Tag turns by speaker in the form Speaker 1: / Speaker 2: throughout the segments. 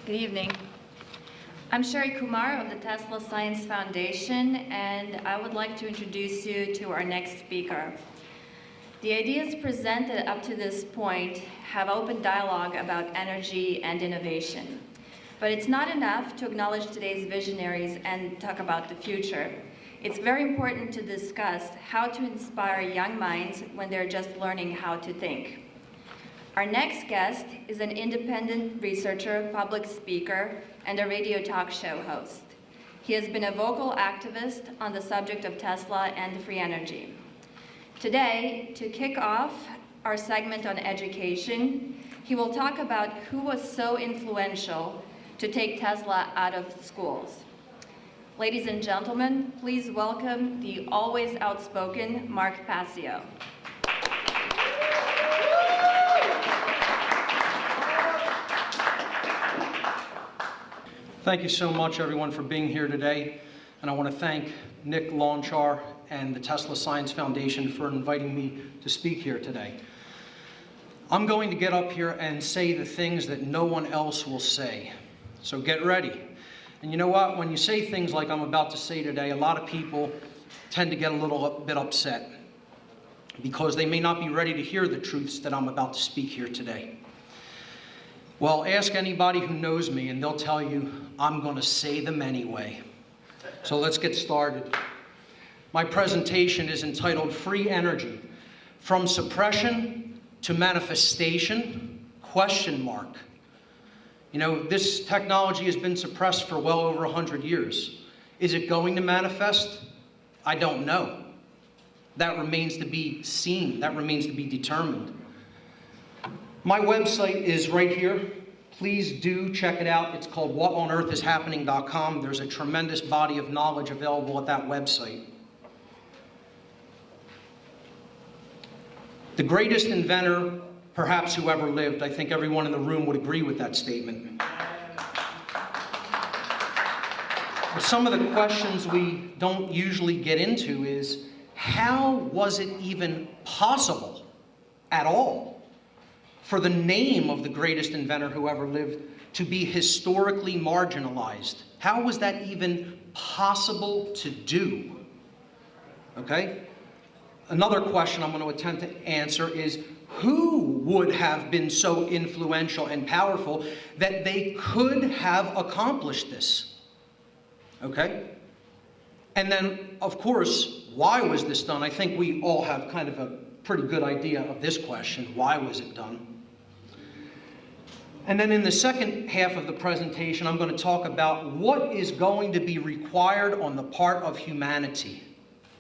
Speaker 1: Good evening. I'm Sherry Kumar of the Tesla Science Foundation, and I would like to introduce you to our next speaker. The ideas presented up to this point have open dialogue about energy and innovation. But it's not enough to acknowledge today's visionaries and talk about the future. It's very important to discuss how to inspire young minds when they're just learning how to think. Our next guest is an independent researcher, public speaker, and a radio talk show host. He has been a vocal activist on the subject of Tesla and free energy. Today, to kick off our segment on education, he will talk about who was so influential to take Tesla out of schools. Ladies and gentlemen, please welcome the always outspoken Mark Passio.
Speaker 2: Thank you so much, everyone, for being here today. And I want to thank Nick Launchar and the Tesla Science Foundation for inviting me to speak here today. I'm going to get up here and say the things that no one else will say. So get ready. And you know what? When you say things like I'm about to say today, a lot of people tend to get a little bit upset because they may not be ready to hear the truths that I'm about to speak here today. Well, ask anybody who knows me and they'll tell you I'm going to say them anyway. So let's get started. My presentation is entitled Free Energy, From Suppression to Manifestation, ? You know, this technology has been suppressed for well over 100 years. Is it going to manifest? I don't know. That remains to be seen. That remains to be determined. My website is right here. Please do check it out. It's called whatonearthishappening.com. There's a tremendous body of knowledge available at that website. The greatest inventor, perhaps who ever lived. I think everyone in the room would agree with that statement. But some of the questions we don't usually get into is, how was it even possible at all for the name of the greatest inventor who ever lived to be historically marginalized? How was that even possible to do? Okay? Another question I'm going to attempt to answer is, who would have been so influential and powerful that they could have accomplished this? Okay? And then, of course, why was this done? I think we all have kind of a pretty good idea of this question. Why was it done? And then in the second half of the presentation, I'm going to talk about what is going to be required on the part of humanity.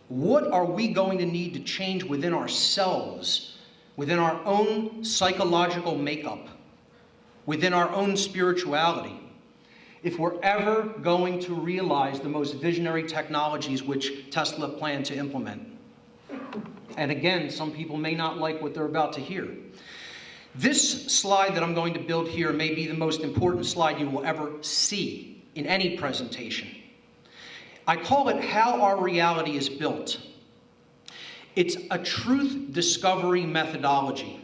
Speaker 2: What are we going to need to change within ourselves, within our own psychological makeup, within our own spirituality, if we're ever going to realize the most visionary technologies which Tesla planned to implement? And again, some people may not like what they're about to hear. This slide that I'm going to build here may be the most important slide you will ever see in any presentation. I call it How Our Reality is Built. It's a truth discovery methodology.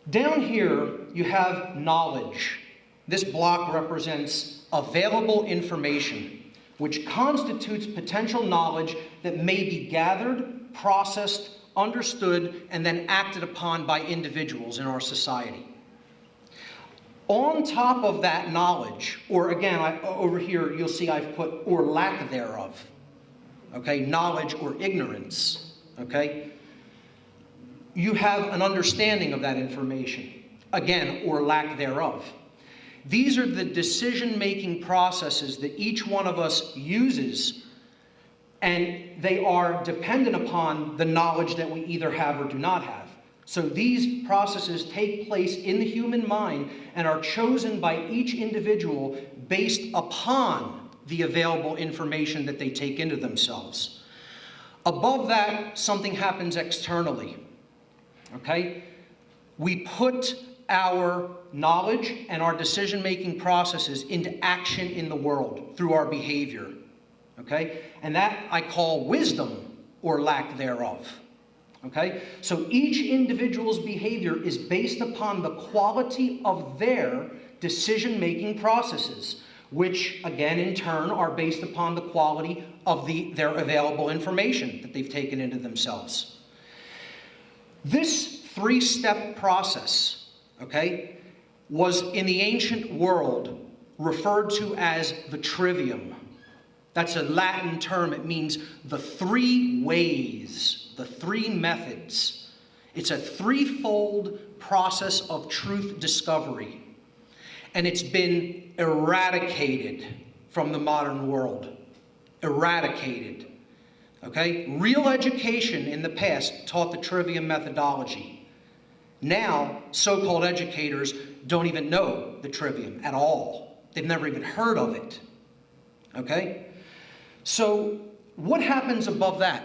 Speaker 2: Down here, you have knowledge. This block represents available information, which constitutes potential knowledge that may be gathered, processed, understood, and then acted upon by individuals in our society. On top of that knowledge, or again, over here, you'll see I've put or lack thereof, okay, knowledge or ignorance, okay? You have an understanding of that information, again, or lack thereof. These are the decision-making processes that each one of us uses, and they are dependent upon the knowledge that we either have or do not have. So these processes take place in the human mind and are chosen by each individual based upon the available information that they take into themselves. Above that, something happens externally, okay? We put our knowledge and our decision-making processes into action in the world through our behavior. Okay? And that I call wisdom or lack thereof. Okay? So each individual's behavior is based upon the quality of their decision-making processes, which, again, in turn, are based upon the quality of their available information that they've taken into themselves. This three-step process, okay, was in the ancient world referred to as the trivium. That's a Latin term. It means the three ways, the three methods. It's a threefold process of truth discovery. And it's been eradicated from the modern world. Eradicated. Okay? Real education in the past taught the trivium methodology. Now, so-called educators don't even know the trivium at all. They've never even heard of it. Okay? So, what happens above that?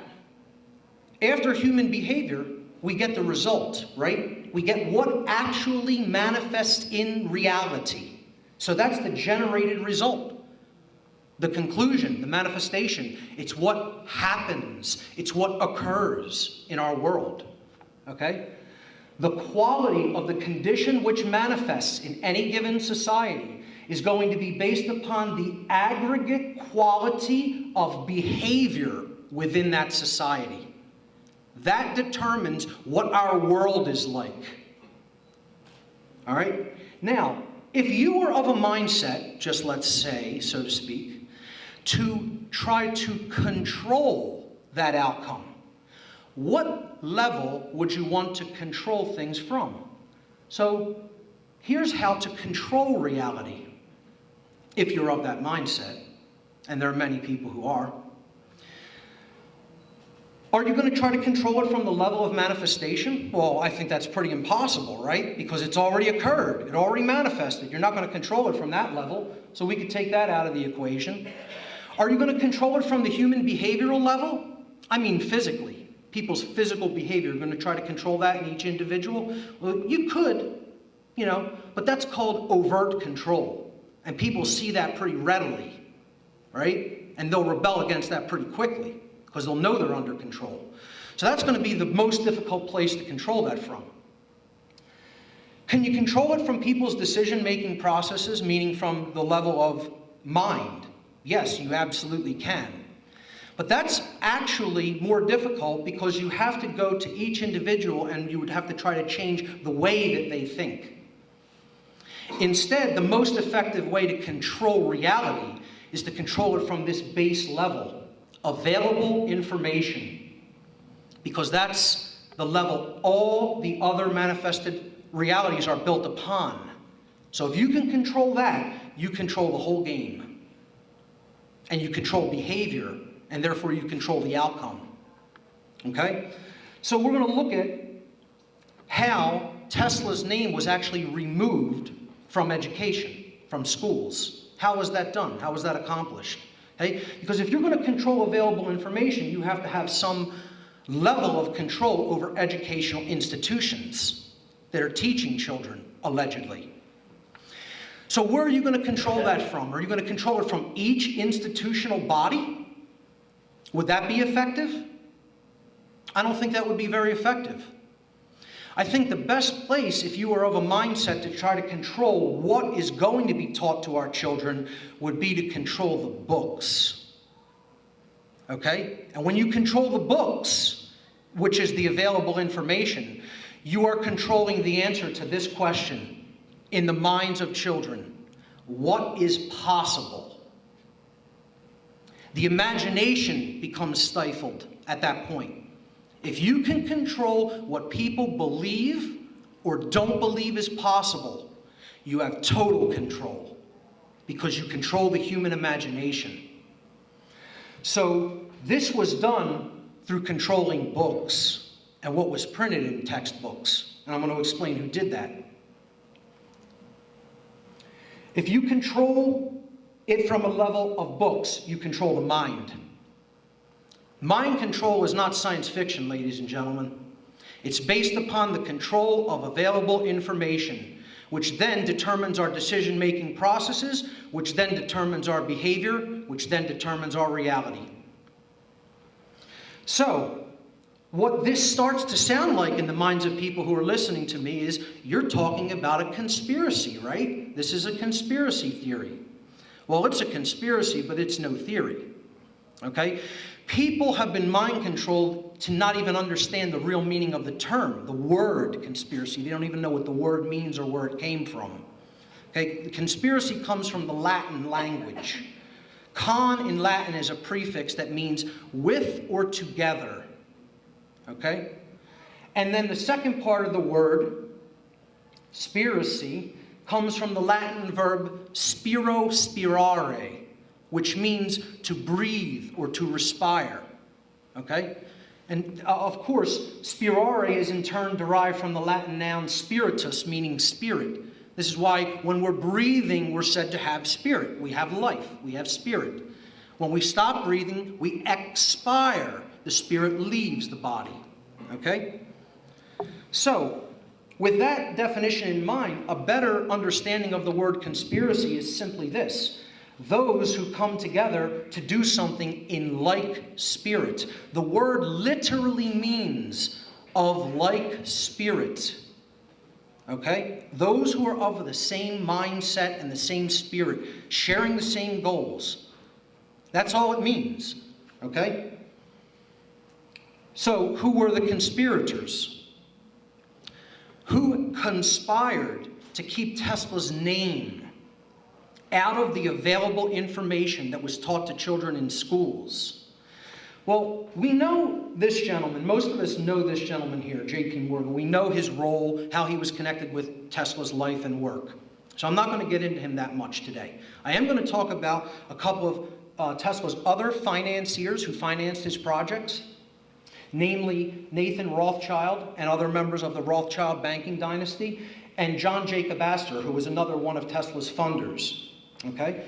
Speaker 2: After human behavior, we get the result, right? We get what actually manifests in reality. So that's the generated result. The conclusion, the manifestation, it's what happens. It's what occurs in our world, okay? The quality of the condition which manifests in any given society is going to be based upon the aggregate quality of behavior within that society. That determines what our world is like. All right? Now, if you were of a mindset, just let's say, so to speak, to try to control that outcome, what level would you want to control things from? So, here's how to control reality, if you're of that mindset, and there are many people who are. Are you going to try to control it from the level of manifestation? Well, I think that's pretty impossible, right? Because it's already occurred. It already manifested. You're not going to control it from that level, so we could take that out of the equation. Are you going to control it from the human behavioral level? I mean physically. People's physical behavior. You're going to try to control that in each individual? Well, you could, but that's called overt control. And people see that pretty readily, right? And they'll rebel against that pretty quickly, because they'll know they're under control. So that's going to be the most difficult place to control that from. Can you control it from people's decision-making processes, meaning from the level of mind? Yes, you absolutely can. But that's actually more difficult because you have to go to each individual and you would have to try to change the way that they think. Instead, the most effective way to control reality is to control it from this base level. Available information, because that's the level all the other manifested realities are built upon. So if you can control that, you control the whole game. And you control behavior, and therefore you control the outcome. Okay? So we're going to look at how Tesla's name was actually removed from education, from schools. How was that done? How was that accomplished? Okay? Because if you're going to control available information, you have to have some level of control over educational institutions that are teaching children, allegedly. So where are you going to control that from? Are you going to control it from each institutional body? Would that be effective? I don't think that would be very effective. I think the best place, if you are of a mindset to try to control what is going to be taught to our children, would be to control the books. Okay? And when you control the books, which is the available information, you are controlling the answer to this question in the minds of children. What is possible? The imagination becomes stifled at that point. If you can control what people believe or don't believe is possible, you have total control because you control the human imagination. So this was done through controlling books and what was printed in textbooks. And I'm going to explain who did that. If you control it from a level of books, you control the mind. Mind control is not science fiction, ladies and gentlemen. It's based upon the control of available information, which then determines our decision-making processes, which then determines our behavior, which then determines our reality. So, what this starts to sound like in the minds of people who are listening to me is, you're talking about a conspiracy, right? This is a conspiracy theory. Well, it's a conspiracy, but it's no theory, okay? People have been mind controlled to not even understand the real meaning of the term, the word conspiracy. They don't even know what the word means or where it came from. Okay? The conspiracy comes from the Latin language. Con in Latin is a prefix that means with or together. Okay? And then the second part of the word, spiracy, comes from the Latin verb spiro spirare, which means to breathe or to respire. Okay? And of course, spirare is in turn derived from the Latin noun spiritus, meaning spirit. This is why when we're breathing, we're said to have spirit. We have life. We have spirit. When we stop breathing, we expire. The spirit leaves the body. Okay? So, with that definition in mind, a better understanding of the word conspiracy is simply this: those who come together to do something in like spirit. The word literally means of like spirit. Okay? Those who are of the same mindset and the same spirit, sharing the same goals. That's all it means. Okay? So, who were the conspirators? Who conspired to keep Tesla's name out of the available information that was taught to children in schools? Well, we know this gentleman. Most of us know this gentleman here, J.P. Morgan. We know his role, how he was connected with Tesla's life and work. So I'm not going to get into him that much today. I am going to talk about a couple of Tesla's other financiers who financed his projects, namely Nathan Rothschild and other members of the Rothschild banking dynasty, and John Jacob Astor, who was another one of Tesla's funders. Okay?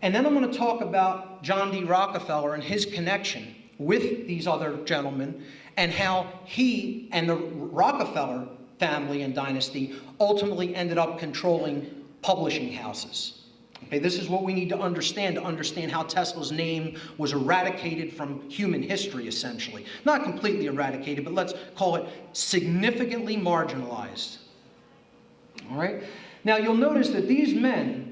Speaker 2: And then I'm going to talk about John D. Rockefeller and his connection with these other gentlemen, and how he and the Rockefeller family and dynasty ultimately ended up controlling publishing houses. Okay, this is what we need to understand how Tesla's name was eradicated from human history, essentially. Not completely eradicated, but let's call it significantly marginalized. All right? Now, you'll notice that these men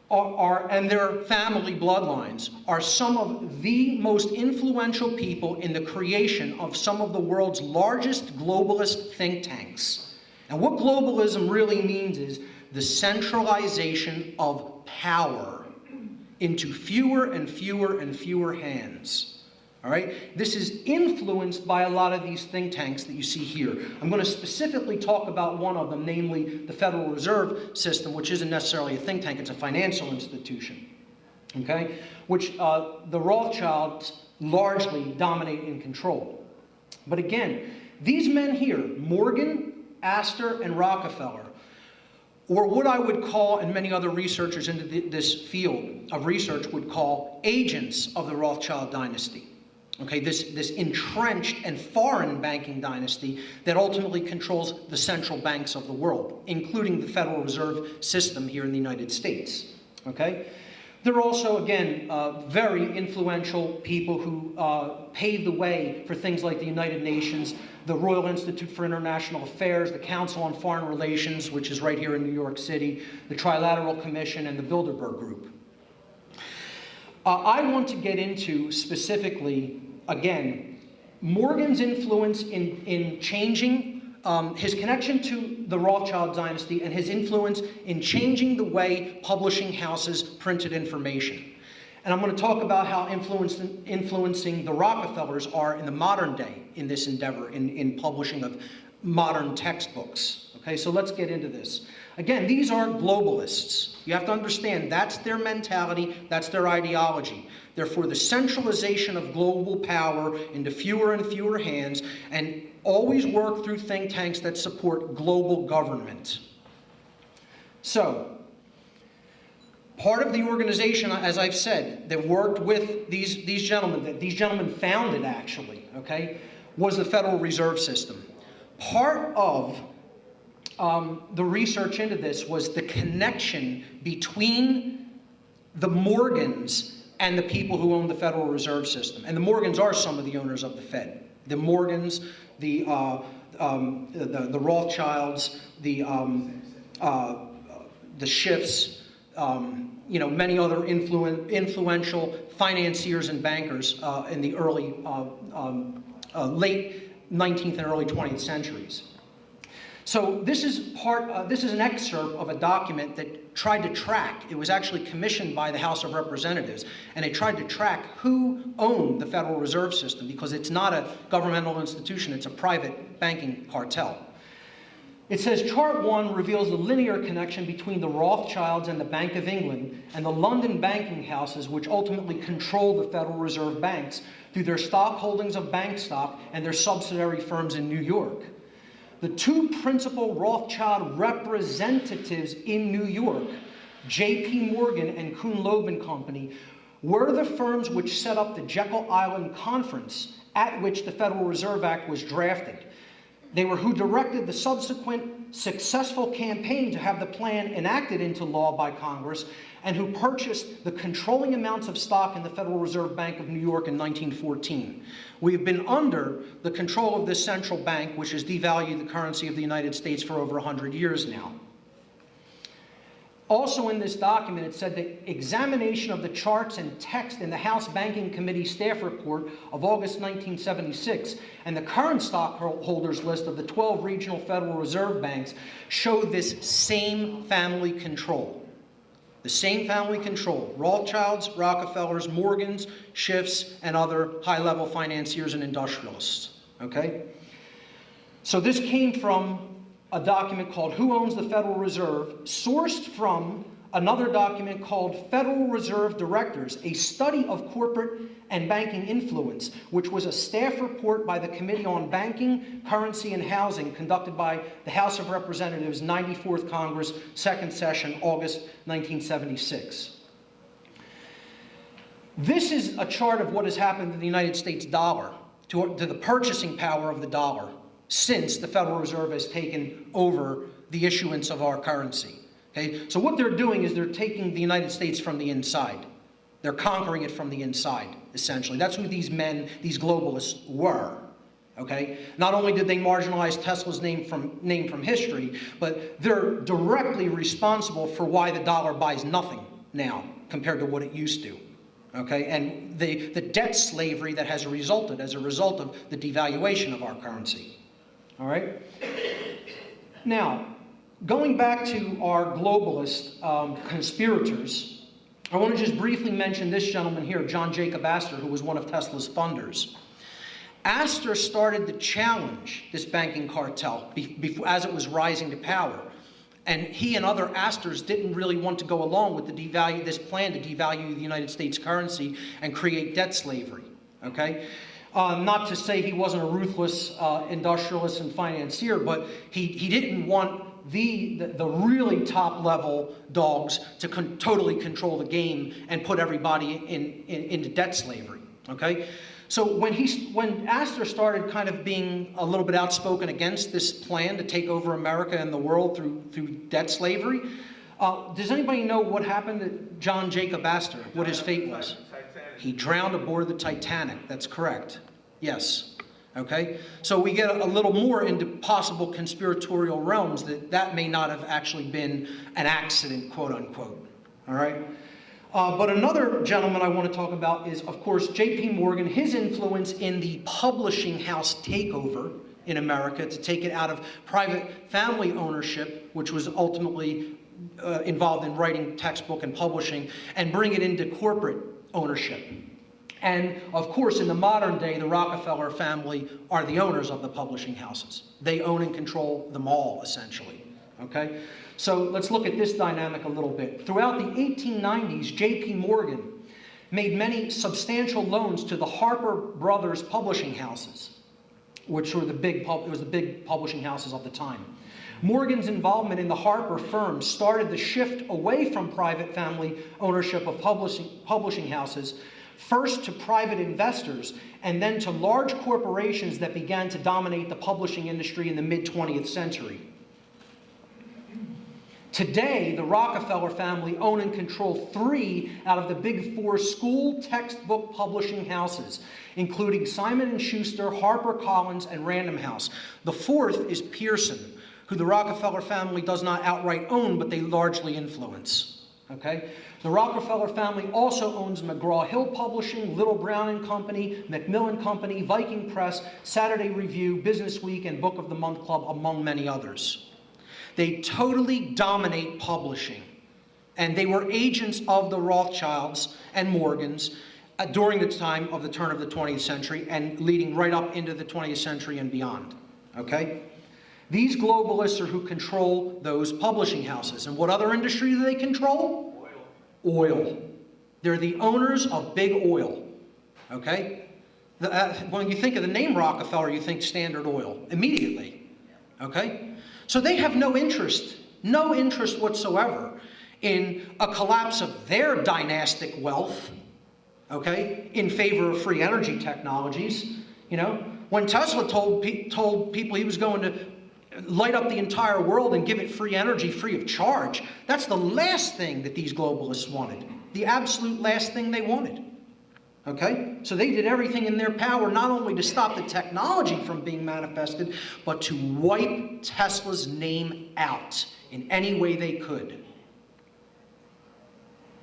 Speaker 2: and their family bloodlines are some of the most influential people in the creation of some of the world's largest globalist think tanks. And what globalism really means is the centralization of power into fewer and fewer and fewer hands. All right? This is influenced by a lot of these think tanks that you see here. I'm going to specifically talk about one of them, namely the Federal Reserve System, which isn't necessarily a think tank, it's a financial institution, okay? Which the Rothschilds largely dominate and control. But again, these men here, Morgan, Astor, and Rockefeller, or what I would call, and many other researchers into this field of research would call, agents of the Rothschild dynasty. Okay, this entrenched and foreign banking dynasty that ultimately controls the central banks of the world, including the Federal Reserve System here in the United States. Okay? They're also, again, very influential people who paved the way for things like the United Nations, the Royal Institute for International Affairs, the Council on Foreign Relations, which is right here in New York City, the Trilateral Commission, and the Bilderberg Group. I want to get into specifically, again, Morgan's influence in changing his connection to the Rothschild dynasty and his influence in changing the way publishing houses printed information. And I'm going to talk about how influencing the Rockefellers are in the modern day in this endeavor, in publishing of modern textbooks. Okay, so let's get into this. Again, these are globalists. You have to understand that's their mentality, that's their ideology. They're for the centralization of global power into fewer and fewer hands, and always work through think tanks that support global government. So, part of the organization, as I've said, that worked with these gentlemen, that these gentlemen founded actually, okay, was the Federal Reserve System. Part of the research into this was the connection between the Morgans and the people who own the Federal Reserve System. And the Morgans are some of the owners of the Fed. The Morgans, the Rothschilds, the Schiffs, many other influential financiers and bankers in the early, late 19th and early 20th centuries. So this is an excerpt of a document that tried to track. It was actually commissioned by the House of Representatives, and it tried to track who owned the Federal Reserve System, because it's not a governmental institution, it's a private banking cartel. It says, Chart 1 reveals the linear connection between the Rothschilds and the Bank of England and the London banking houses, which ultimately control the Federal Reserve banks through their stock holdings of bank stock and their subsidiary firms in New York. The two principal Rothschild representatives in New York, J.P. Morgan and Kuhn Loeb and Company, were the firms which set up the Jekyll Island Conference, at which the Federal Reserve Act was drafted. They were who directed the subsequent successful campaign to have the plan enacted into law by Congress, and who purchased the controlling amounts of stock in the Federal Reserve Bank of New York in 1914. We have been under the control of this central bank, which has devalued the currency of the United States for over 100 years now. Also in this document, it said that examination of the charts and text in the House Banking Committee staff report of August 1976 and the current stockholders list of the 12 regional Federal Reserve banks show this same family control. The same family control: Rothschilds, Rockefellers, Morgans, Schiffs, and other high-level financiers and industrialists. Okay? So this came from a document called Who Owns the Federal Reserve, sourced from another document called Federal Reserve Directors, a study of corporate and banking influence, which was a staff report by the Committee on Banking, Currency, and Housing conducted by the House of Representatives, 94th Congress, second session, August 1976. This is a chart of what has happened to the United States dollar, to the purchasing power of the dollar, since the Federal Reserve has taken over the issuance of our currency. Okay? So what they're doing is they're taking the United States from the inside. They're conquering it from the inside, essentially. That's who these men, these globalists, were. Okay? Not only did they marginalize Tesla's name from history, but they're directly responsible for why the dollar buys nothing now compared to what it used to. Okay? And the debt slavery that has resulted as a result of the devaluation of our currency. All right? Now, going back to our globalist conspirators, I want to just briefly mention this gentleman here, John Jacob Astor, who was one of Tesla's funders. Astor started to challenge this banking cartel as it was rising to power. And he and other Astors didn't really want to go along with this plan to devalue the United States currency and create debt slavery. Okay? Not to say he wasn't a ruthless industrialist and financier, but he didn't want the really top-level dogs to totally control the game and put everybody into debt slavery. Okay, so when Astor started kind of being a little bit outspoken against this plan to take over America and the world through debt slavery, does anybody know what happened to John Jacob Astor? What his fate was? He drowned aboard the Titanic. That's correct. Yes. Okay? So we get a little more into possible conspiratorial realms that may not have actually been an accident, quote unquote. All right? But another gentleman I want to talk about is, of course, J.P. Morgan, his influence in the publishing house takeover in America to take it out of private family ownership, which was ultimately involved in writing textbook and publishing, and bring it into corporate ownership. And, of course, in the modern day, the Rockefeller family are the owners of the publishing houses. They own and control them all, essentially. Okay? So let's look at this dynamic a little bit. Throughout the 1890s, J.P. Morgan made many substantial loans to the Harper Brothers publishing houses, which were the big publishing houses of the time. Morgan's involvement in the Harper firm started the shift away from private family ownership of publishing houses, first to private investors, and then to large corporations that began to dominate the publishing industry in the mid-20th century. Today, the Rockefeller family own and control 3 out of the big 4 school textbook publishing houses, including Simon & Schuster, HarperCollins, and Random House. The 4th is Pearson, who the Rockefeller family does not outright own, but they largely influence. Okay? The Rockefeller family also owns McGraw-Hill Publishing, Little Brown and Company, Macmillan Company, Viking Press, Saturday Review, Business Week, and Book of the Month Club, among many others. They totally dominate publishing, and they were agents of the Rothschilds and Morgans during the time of the turn of the 20th century and leading right up into the 20th century and beyond. Okay? These globalists are who control those publishing houses. And what other industry do they control? Oil. They're the owners of big oil. Okay? When you think of the name Rockefeller, you think Standard Oil immediately. Okay? So they have no interest whatsoever in a collapse of their dynastic wealth, okay, in favor of free energy technologies. You know, when Tesla told people he was going to light up the entire world and give it free energy free of charge, that's the last thing that these globalists wanted, the absolute last thing they wanted. Okay? So they did everything in their power not only to stop the technology from being manifested, but to wipe Tesla's name out in any way they could.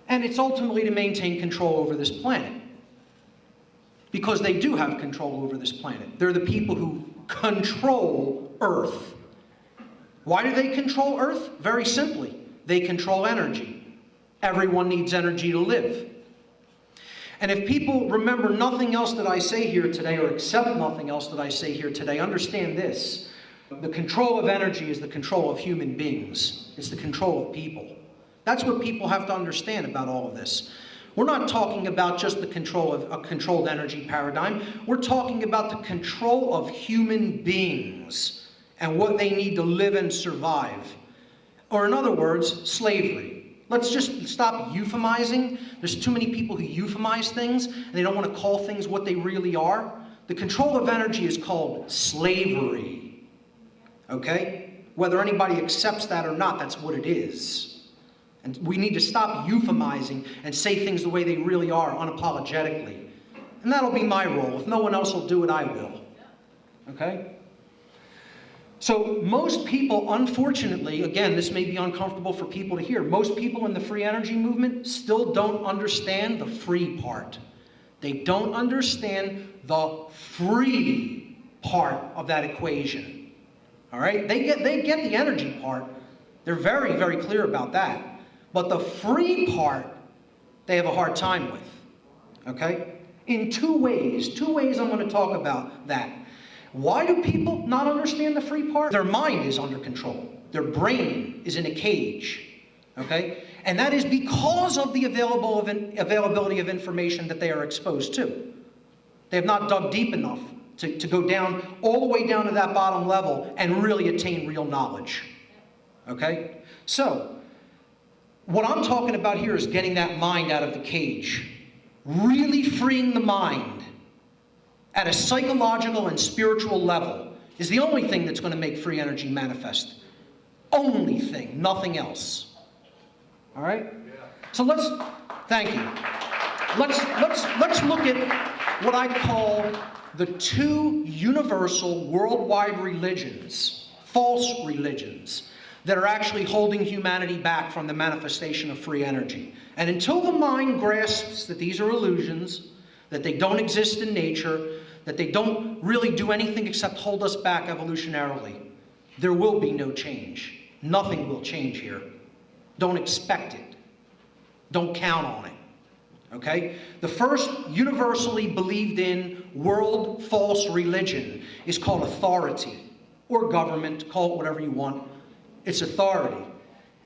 Speaker 2: And it's ultimately to maintain control over this planet. Because they do have control over this planet. They're the people who control Earth. Why do they control Earth? Very simply, they control energy. Everyone needs energy to live. And if people remember nothing else that I say here today, or accept nothing else that I say here today, understand this. The control of energy is the control of human beings. It's the control of people. That's what people have to understand about all of this. We're not talking about just the control of a controlled energy paradigm. We're talking about the control of human beings and what they need to live and survive. Or in other words, slavery. Let's just stop euphemizing. There's too many people who euphemize things, and they don't want to call things what they really are. The control of energy is called slavery. Okay? Whether anybody accepts that or not, that's what it is. And we need to stop euphemizing and say things the way they really are, unapologetically. And that'll be my role. If no one else will do it, I will. Okay? So most people, unfortunately, again, this may be uncomfortable for people to hear, most people in the free energy movement still don't understand the free part. They don't understand the free part of that equation. All right? They get the energy part. They're very, very clear about that. But the free part, they have a hard time with. Okay? In two ways I'm going to talk about that. Why do people not understand the free part? Their mind is under control. Their brain is in a cage, okay? And that is because of the availability of information that they are exposed to. They have not dug deep enough to go down, all the way down to that bottom level and really attain real knowledge, okay? So, what I'm talking about here is getting that mind out of the cage. Really freeing the mind at a psychological and spiritual level is the only thing that's going to make free energy manifest. Only thing, nothing else. All right? So thank you. Let's look at what I call the 2 universal worldwide religions, false religions, that are actually holding humanity back from the manifestation of free energy. And until the mind grasps that these are illusions, that they don't exist in nature, that they don't really do anything except hold us back evolutionarily, there will be no change. Nothing will change here. Don't expect it. Don't count on it. Okay? The first universally believed in world false religion is called authority, or government, call it whatever you want. It's authority.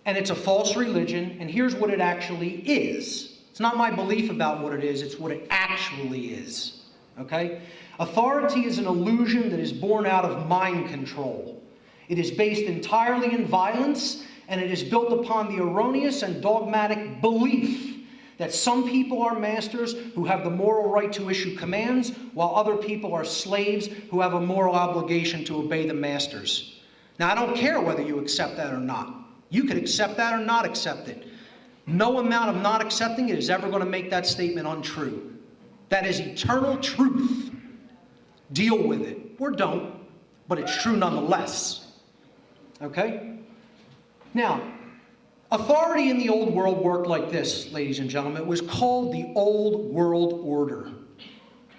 Speaker 2: And it's a false religion, and here's what it actually is. It's not my belief about what it is, it's what it actually is. Okay? Authority is an illusion that is born out of mind control. It is based entirely in violence, and it is built upon the erroneous and dogmatic belief that some people are masters who have the moral right to issue commands, while other people are slaves who have a moral obligation to obey the masters. Now, I don't care whether you accept that or not. You could accept that or not accept it. No amount of not accepting it is ever going to make that statement untrue. That is eternal truth. Deal with it, or don't, but it's true nonetheless. Okay? Now, authority in the old world worked like this, ladies and gentlemen. It was called the Old World Order.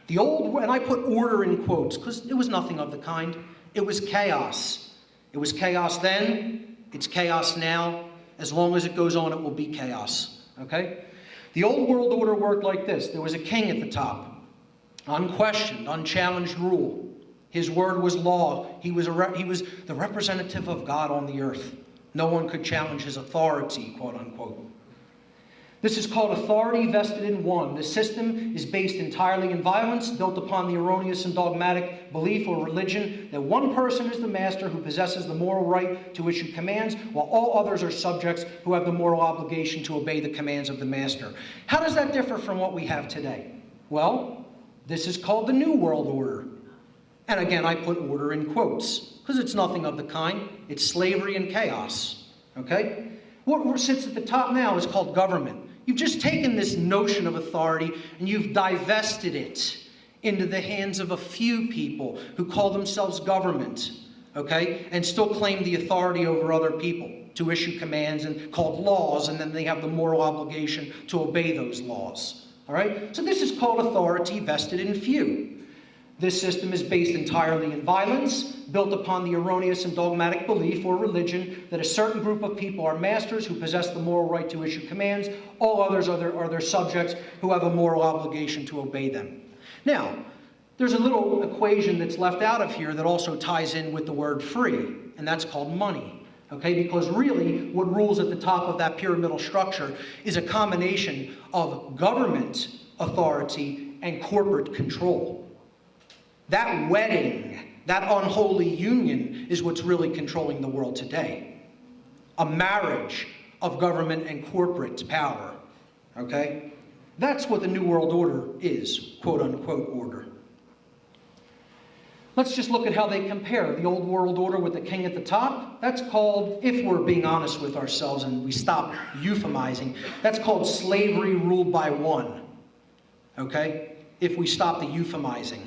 Speaker 2: The old, and I put order in quotes because it was nothing of the kind. It was chaos. It was chaos then, it's chaos now. As long as it goes on, it will be chaos. Okay? The old world order worked like this. There was a king at the top. Unquestioned, unchallenged rule. His word was law. He was the representative of God on the earth. No one could challenge his authority, quote unquote. This is called authority vested in one. The system is based entirely in violence, built upon the erroneous and dogmatic belief or religion that one person is the master who possesses the moral right to issue commands, while all others are subjects who have the moral obligation to obey the commands of the master. How does that differ from what we have today? Well, this is called the New World Order. And again, I put order in quotes, because it's nothing of the kind. It's slavery and chaos. Okay? What sits at the top now is called government. You've just taken this notion of authority and you've divested it into the hands of a few people who call themselves government, okay, and still claim the authority over other people to issue commands and called laws, and then they have the moral obligation to obey those laws. All right? So this is called authority vested in few. This system is based entirely in violence, built upon the erroneous and dogmatic belief or religion that a certain group of people are masters who possess the moral right to issue commands. All others are their subjects who have a moral obligation to obey them. Now, there's a little equation that's left out of here that also ties in with the word free, and that's called money. Okay, because really what rules at the top of that pyramidal structure is a combination of government authority and corporate control. That wedding, that unholy union is what's really controlling the world today. A marriage of government and corporate power. Okay? That's what the New World Order is, quote unquote order. Let's just look at how they compare. The Old World Order with the king at the top, that's called, if we're being honest with ourselves and we stop euphemizing, that's called slavery ruled by one. Okay? If we stop the euphemizing.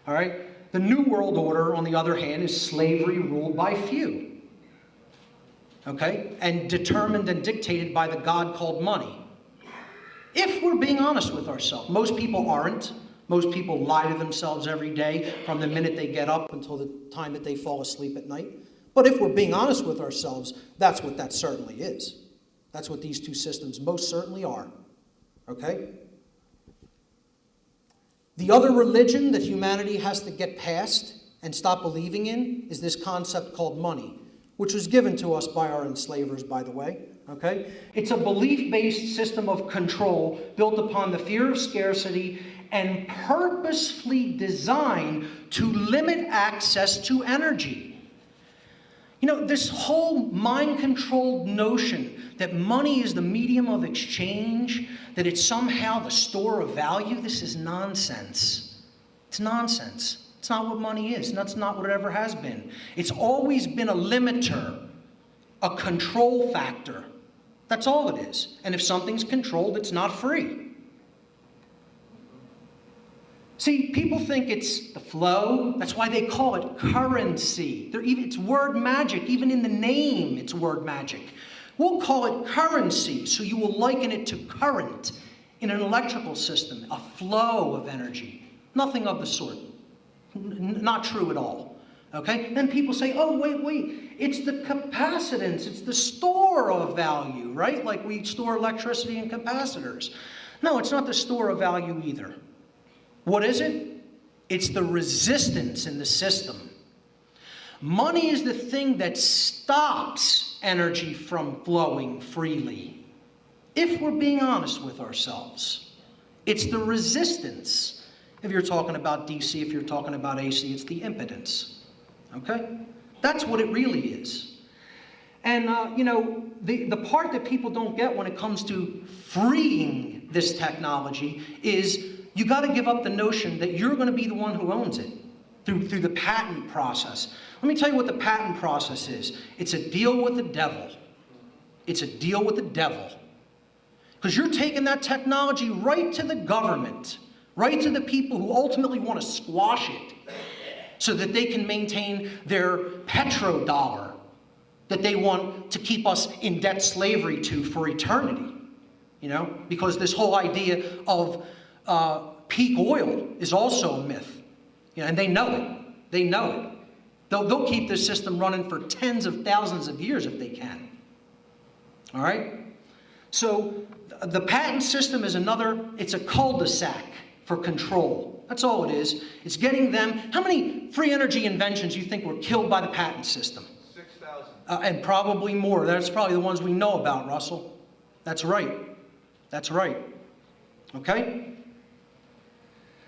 Speaker 2: All right? The New World Order, on the other hand, is slavery ruled by few. Okay? And determined and dictated by the God called money. If we're being honest with ourselves. Most people aren't. Most people lie to themselves every day from the minute they get up until the time that they fall asleep at night. But if we're being honest with ourselves, that's what that certainly is. That's what these two systems most certainly are. Okay? The other religion that humanity has to get past and stop believing in is this concept called money, which was given to us by our enslavers, by the way. Okay? It's a belief-based system of control built upon the fear of scarcity and purposefully designed to limit access to energy. You know, this whole mind-controlled notion that money is the medium of exchange, that it's somehow the store of value, this is nonsense. It's nonsense. It's not what money is. That's not what it ever has been. It's always been a limiter, a control factor. That's all it is. And if something's controlled, it's not free. See, people think it's the flow. That's why they call it currency. It's word magic. Even in the name, it's word magic. We'll call it currency, so you will liken it to current in an electrical system, a flow of energy. Nothing of the sort. Not true at all. Okay? Then people say, oh, wait. It's the capacitance. It's the store of value, right? Like we store electricity in capacitors. No, it's not the store of value either. What is it? It's the resistance in the system. Money is the thing that stops energy from flowing freely. If we're being honest with ourselves, it's the resistance. If you're talking about DC, if you're talking about AC, it's the impedance. Okay? That's what it really is. And, the part that people don't get when it comes to freeing this technology is you got to give up the notion that you're going to be the one who owns it through the patent process. Let me tell you what the patent process is. It's a deal with the devil. It's a deal with the devil. Because you're taking that technology right to the government, right to the people who ultimately want to squash it so that they can maintain their petrodollar that they want to keep us in debt slavery to for eternity. You know, because this whole idea of peak oil is also a myth. You know, and they know it. They know it. They'll keep this system running for tens of thousands of years if they can. All right? So the patent system is it's a cul-de-sac for control. That's all it is. It's getting them. How many free energy inventions do you think were killed by the patent system?
Speaker 3: 6,000.
Speaker 2: And probably more. That's probably the ones we know about, Russell. That's right. That's right. Okay?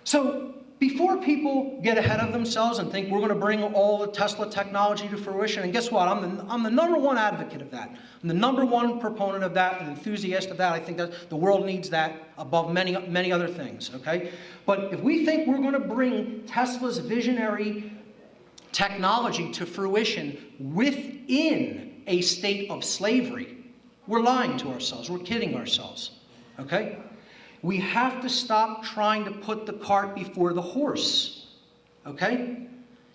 Speaker 2: So before people get ahead of themselves and think we're going to bring all the Tesla technology to fruition, and guess what? I'm the number one advocate of that. I'm the number one proponent of that, an enthusiast of that. I think that the world needs that above many, many other things, okay? But if we think we're going to bring Tesla's visionary technology to fruition within a state of slavery, we're lying to ourselves. We're kidding ourselves, okay? We have to stop trying to put the cart before the horse, okay?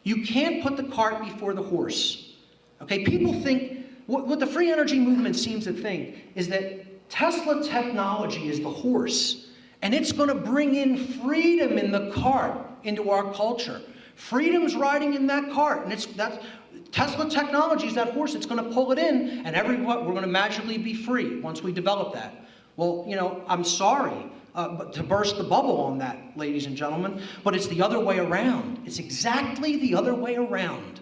Speaker 2: You can't put the cart before the horse, okay? People think, what the free energy movement seems to think is that Tesla technology is the horse, and it's going to bring in freedom in the cart into our culture. Freedom's riding in that cart, and Tesla technology is that horse. It's going to pull it in, and we're going to magically be free once we develop that. Well, you know, I'm sorry to burst the bubble on that, ladies and gentlemen, but it's the other way around. It's exactly the other way around,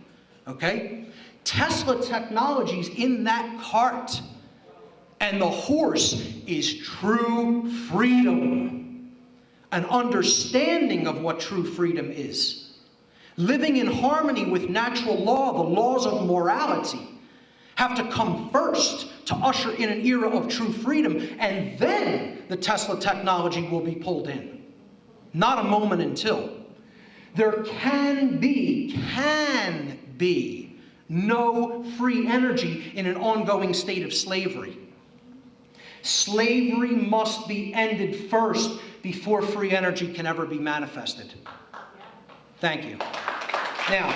Speaker 2: okay? Tesla technology's in that cart, and the horse is true freedom, an understanding of what true freedom is. Living in harmony with natural law, the laws of morality, have to come first to usher in an era of true freedom, and then the Tesla technology will be pulled in. Not a moment until. There can be no free energy in an ongoing state of slavery. Slavery must be ended first before free energy can ever be manifested. Thank you. Now,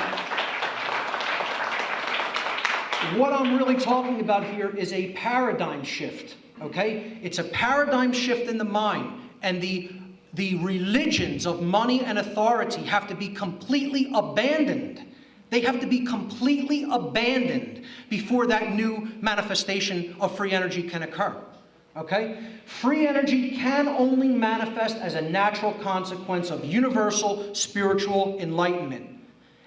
Speaker 2: what I'm really talking about here is a paradigm shift, okay? It's a paradigm shift in the mind, and the religions of money and authority have to be completely abandoned. They have to be completely abandoned before that new manifestation of free energy can occur, okay? Free energy can only manifest as a natural consequence of universal spiritual enlightenment.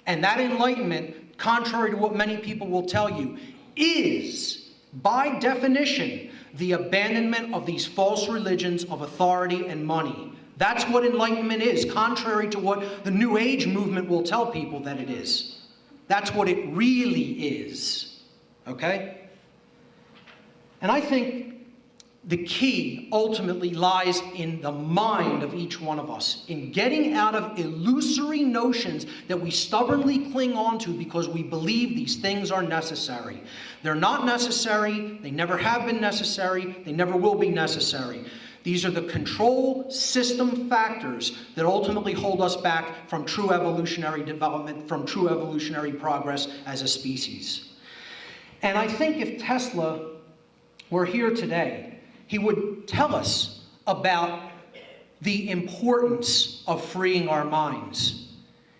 Speaker 2: And that enlightenment, contrary to what many people will tell you, is, by definition, the abandonment of these false religions of authority and money. That's what enlightenment is, contrary to what the New Age movement will tell people that it is. That's what it really is, okay? And I think the key ultimately lies in the mind of each one of us, in getting out of illusory notions that we stubbornly cling on to because we believe these things are necessary. They're not necessary, they never have been necessary, they never will be necessary. These are the control system factors that ultimately hold us back from true evolutionary development, from true evolutionary progress as a species. And I think if Tesla were here today, he would tell us about the importance of freeing our minds.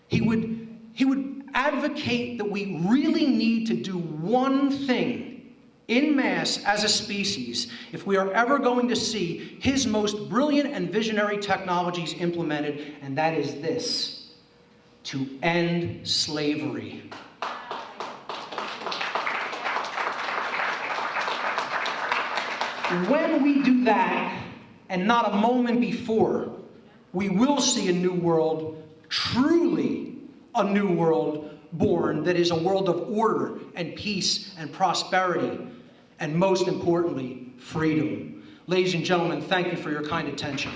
Speaker 2: He would advocate that we really need to do one thing en masse as a species if we are ever going to see his most brilliant and visionary technologies implemented, and that is this: to end slavery. When we do that, and not a moment before, we will see a new world, truly a new world born that is a world of order and peace and prosperity, and most importantly, freedom. Ladies and gentlemen, thank you for your kind attention.